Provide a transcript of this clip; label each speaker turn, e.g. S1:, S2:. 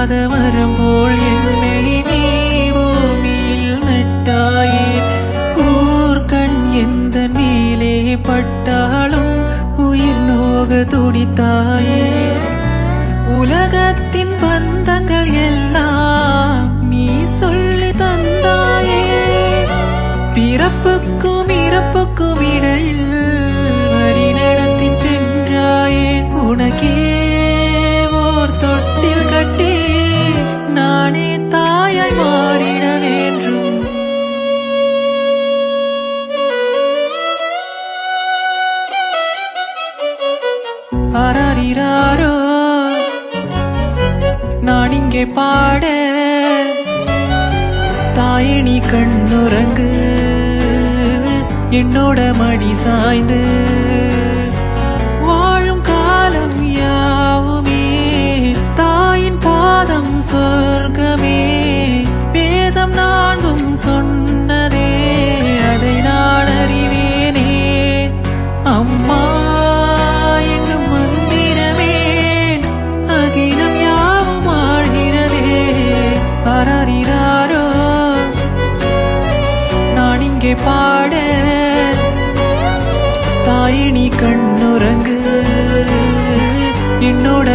S1: காய்க்காத மரம் போல் என்னை நீ பூமியில் நட்டாயே. ஊர்கண் எந்த மேலே பட்டாலும் உயிர் நோக துடித்தாயே. உலகத்தின் பந்தங்கள் எல்லாம் நீ சொல்லி தந்தாயே. பிறப்புக்கும் இறப்புக்கும் இடையில் வரி நடத்தி சென்றாயே. உனக்கே ஓர் தொட்டில் கட்டி நானே தாயாய் மாறிட வேண்டும். ஆராரிராரோ நான் இங்கே பாட, தாயே நீ கண்ணுறங்கு என்னோட மடி சாய்ந்து. வாழும் காலம் யாவுமே தாயின் பாதம் சொர்க்கமே. வேதம் நான்கும் சொன்னதே அதை நான் அறிவேனே. அம்மா என்னும் மந்திரமே அகிலம் யாவும் ஆழ்கிறதே. ஆராரிராரோ நான் இங்கே பாட, தாயே நீ கண்ணுறங்கு என்னோட